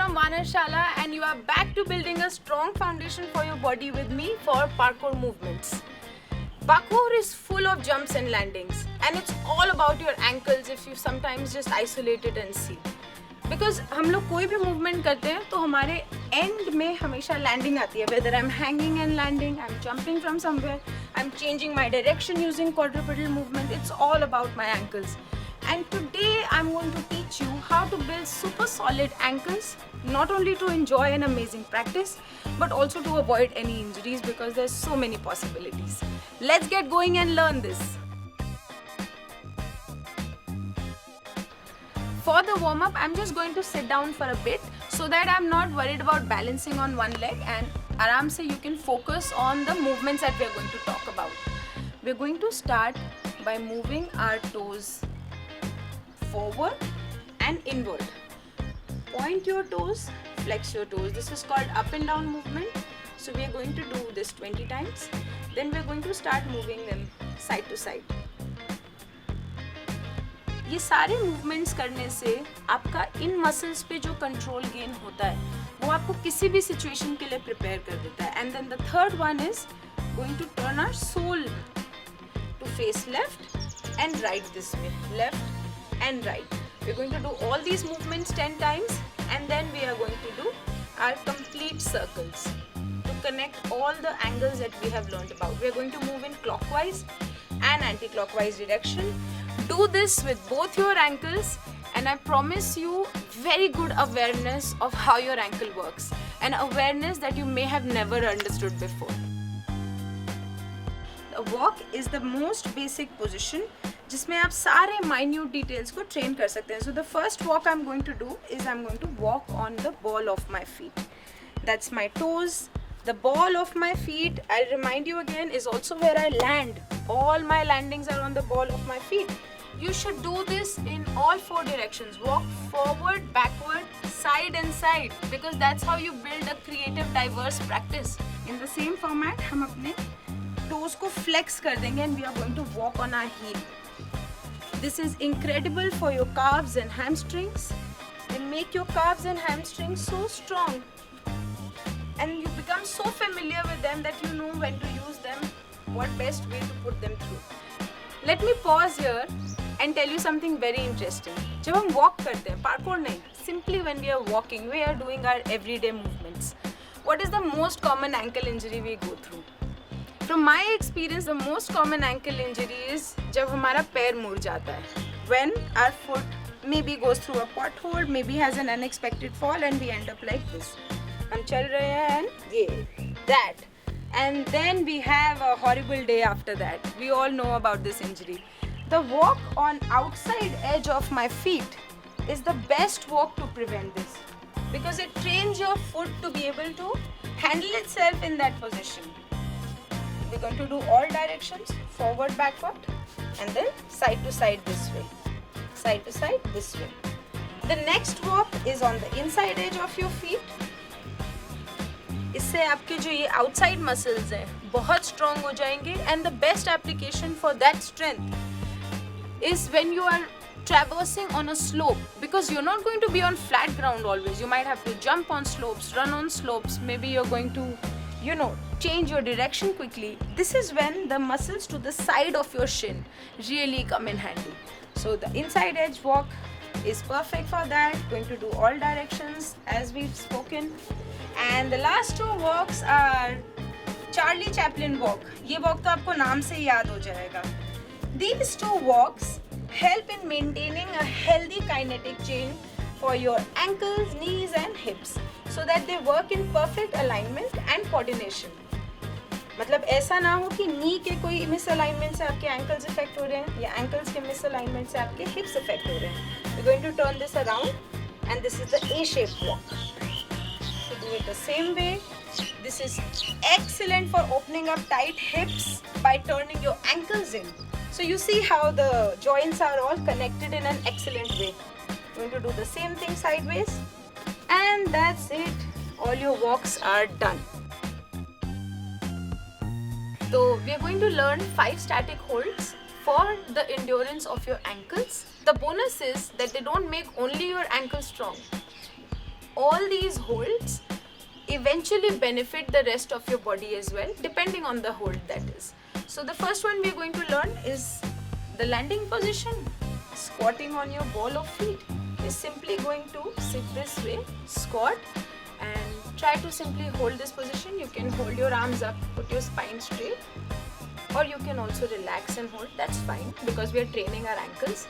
from Vanashala and you are back to building a strong foundation for your body with me for parkour movements. Parkour is full of jumps and landings and it's all about your ankles if you sometimes just isolate it and see. Because हम लोग कोई भी movement करते हैं तो हमारे end में हमेशा landing आती है. Whether I'm hanging and landing, I'm jumping from somewhere, I'm changing my direction using quadrupedal movement. It's all about my ankles. And today I'm going to teach you how to build super solid ankles, not only to enjoy an amazing practice, but also to avoid any injuries because there's so many possibilities. Let's get going and learn this. For the warm-up, I'm just going to sit down for a bit so that I'm not worried about balancing on one leg and aram se you can focus on the movements that we're going to talk about. We're going to start by moving our toes forward and inward. Point your toes, flex your toes. This is called up and down movement. So we are going to do this 20 times. Then we are going to start moving them side to side. ये सारे movements करने से आपका इन muscles पे जो control gain होता है वो आपको किसी भी situation के लिए prepare कर देता है. And then the third one is going to turn our sole to face left and right this way. Left and right. We're going to do all these movements 10 times and then we are going to do our complete circles to connect all the angles that we have learned about. We're going to move in clockwise and anti-clockwise direction. Do this with both your ankles and I promise you very good awareness of how your ankle works and awareness that you may have never understood before. The walk is the most basic position जिसमें आप सारे minute details को train कर सकते हैं. So the first walk I'm going to do is I'm going to walk on the ball of my feet. That's my toes. The ball of my feet, I'll remind you again, is also where I land. All my landings are on the ball of my feet. You should do this in all four directions. Walk forward, backward, side and side because that's how you build a creative, diverse practice. In the same format, हम अपने toes को flex कर देंगे and we are going to walk on our heel. This is incredible for your calves and hamstrings. They make your calves and hamstrings so strong. And you become so familiar with them that you know when to use them, what best way to put them through. Let me pause here and tell you something very interesting. जब हम walk करते हैं, parkour नहीं, simply when we are walking, we are doing our everyday movements. What is the most common ankle injury we go through? From my experience, the most common ankle injury is जब हमारा पैर मुड़ जाता है. When our foot maybe goes through a pothole, maybe has an unexpected fall and we end up like this. हम चल रहे हैं and ये, that. And then we have a horrible day after that. We all know about this injury. The walk on outside edge of my feet is the best walk to prevent this because it trains your foot to be able to handle itself in that position. We're going to do all directions, forward, backward, and then side to side this way. Side to side this way. The next walk is on the inside edge of your feet. इससे आपके जो ये outside muscles हैं बहुत strong हो जाएंगे and the best application for that strength is when you are traversing on a slope because you're not going to be on flat ground always. You might have to jump on slopes, run on slopes, maybe you're going to change your direction quickly. This is when the muscles to the side of your shin really come in handy. So the inside edge walk is perfect for that. Going to do all directions as we've spoken. And the last two walks are Charlie Chaplin walk. ये walk तो आपको नाम से याद हो जाएगा. These two walks help in maintaining a healthy kinetic chain for your ankles, knees and hips so that they work in perfect alignment and coordination. मतलब ऐसा ना हो कि knee के कोई misalignment से आपके ankles affect हो रहे हैं या ankles के misalignment से आपके hips affect हो रहे हैं. We're going to turn this around and this is the A-shaped walk. So do it the same way. This is excellent for opening up tight hips by turning your ankles in. So you see how the joints are all connected in an excellent way. Going to do the same thing sideways. And that's it. All your walks are done. So we are going to learn 5 static holds for the endurance of your ankles. The bonus is that they don't make only your ankles strong. all these holds eventually benefit the rest of your body as well, depending on the hold that is. So the first one we are going to learn is the landing position. Squatting on your ball of feet is simply going to sit this way, squat, and try to simply hold this position. You can hold your arms up, put your spine straight, or you can also relax and hold. That's fine because we are training our ankles.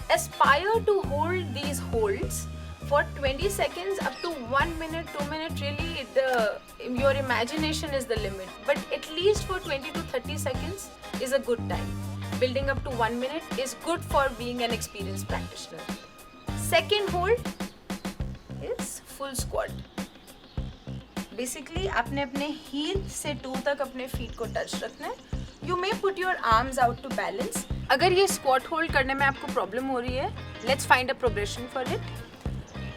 Aspire to hold these holds for 20 seconds up to 1 minute, 2 minutes. Really, your imagination is the limit, but at least for 20 to 30 seconds is a good time. Building up to 1 minute is good for being an experienced practitioner. Second hold is full squat. Basically, आपने अपने heel से toe तक अपने feet को touch रखना है. You may put your arms out to balance. अगर ये squat hold करने में आपको problem हो रही है, let's find a progression for it.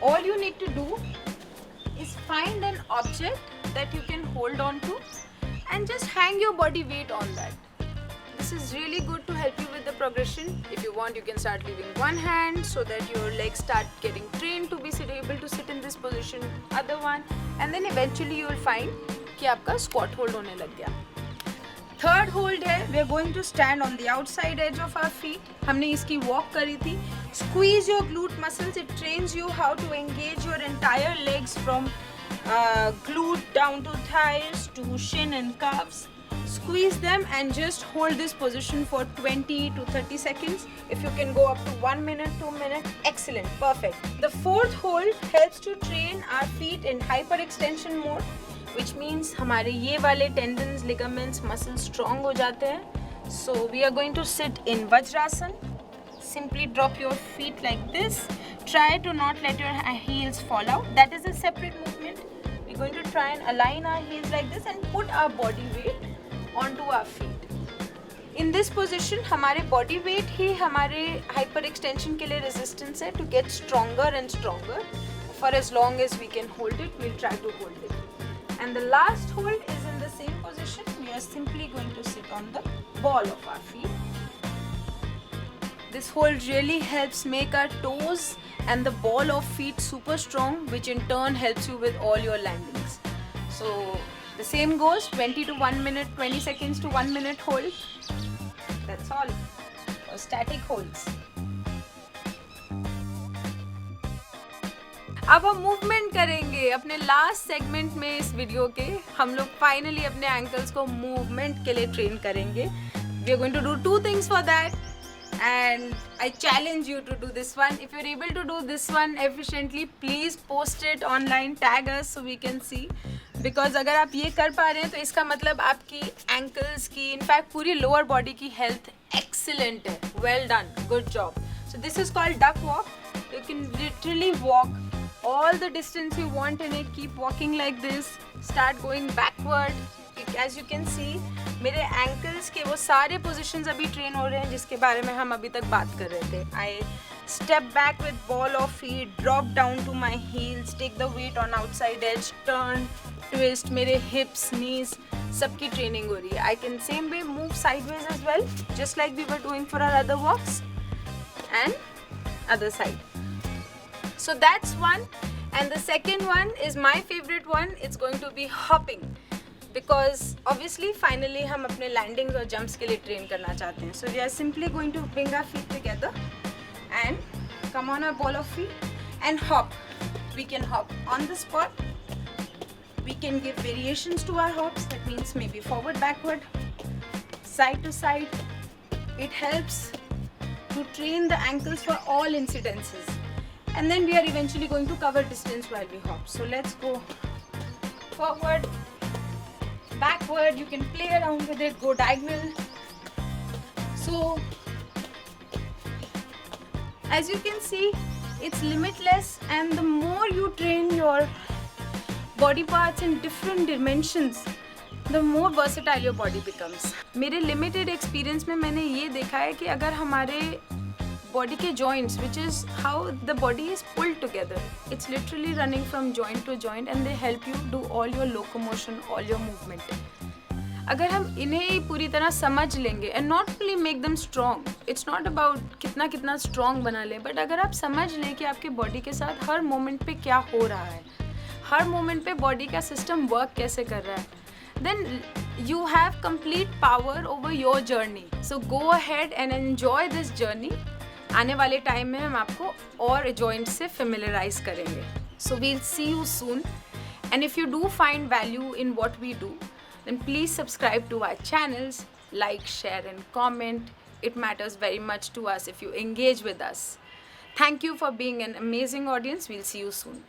All you need to do is find an object that you can hold on to and just hang your body weight on that. This is really good to help you with the progression. If you want, you can start leaving one hand so that your legs start getting trained to be able to sit in this position, other one, and then eventually you will find कि आपका squat hold होने लग गया. Third hold है, we are going to stand on the outside edge of our feet. हमने इसकी walk करी थी. Squeeze your glute muscles. It trains you how to engage your entire legs from glute down to thighs to shin and calves. Squeeze them and just hold this position for 20 to 30 seconds. If you can go up to 1 minute, 2 minutes, excellent, perfect. The fourth hold helps to train our feet in hyperextension mode, which means हमारे ये वाले tendons, ligaments, muscles strong हो जाते हैं. So we are going to sit in Vajrasan. Simply drop your feet like this. Try to not let your heels fall out. That is a separate movement. We're going to try and align our heels like this and put our body weight onto our feet. In this position, हमारे body weight ही हमारे hyper extension के लिए resistance है to get stronger and stronger. For as long as we can hold it, we'll try to hold it. And the last hold is in the same position. We are simply going to sit on the ball of our feet. This hold really helps make our toes and the ball of feet super strong, which in turn helps you with all your landings. So the same goes 20 to 1 minute, 20 seconds to 1 minute hold. That's all for static holds. अब हम movement करेंगे अपने last segment में इस video के. हम लोग finally अपने एंकल्स को मूवमेंट के लिए ट्रेन करेंगे. We are going to do 2 things for that. And I challenge you to do this one. If you're able to do this one efficiently, please post it online, tag us so we can see. Because अगर आप ये कर पा रहे हैं तो इसका मतलब आपकी ankles की, इनफैक्ट पूरी lower body की health excellent है. Well done, good job. So this is called duck walk. You can literally walk all the distance you want in it. Keep walking like this. Start going backward. As you can see, मेरे ankles के वो सारे positions अभी train हो रहे हैं जिसके बारे में हम अभी तक बात कर रहे थे. I step back with ball of feet, drop down to my heels, take the weight on outside edge, turn, twist. मेरे hips, knees सबकी training हो रही है. I can same way move sideways as well, just like we were doing for our other walks, and other side. So that's one. And the second one is my favorite one. It's going to be hopping. Because obviously finally हम अपने landings और jumps के लिए train करना चाहते हैं. So we are simply going to bring our feet together and come on our ball of feet and hop. We can hop on the spot. We can give variations to our hops. That means maybe forward, backward, side to side. It helps to train the ankles for all incidences. And then we are eventually going to cover distance while we hop. So let's go forward, backward. You can play around with it, go diagonal. So as you can see, it's limitless, and the more you train your body parts in different dimensions, the more versatile your body becomes. मेरे limited experience में मैंने ये देखा है कि अगर हमारे body के joints, which is how the body is pulled together, it's literally running from joint to joint, and they help you do all your locomotion, all your movement. अगर हम इन्हें ही पूरी तरह समझ लेंगे and not only make them strong, it's not about कितना कितना strong बना लें, बट अगर आप समझ लें कि आपके बॉडी के साथ हर मोमेंट पे क्या हो रहा है, हर मोमेंट पे बॉडी का सिस्टम वर्क कैसे कर रहा है, then you have complete power over your journey. So go ahead and enjoy this journey. आने वाले टाइम में हम आपको और जॉइंट से फेमिलराइज करेंगे. So we'll see you soon. And if you do find value in what we do, then please subscribe to our channels, like, share and comment. It matters very much to us if you engage with us. Thank you for being an amazing audience. We'll see you soon.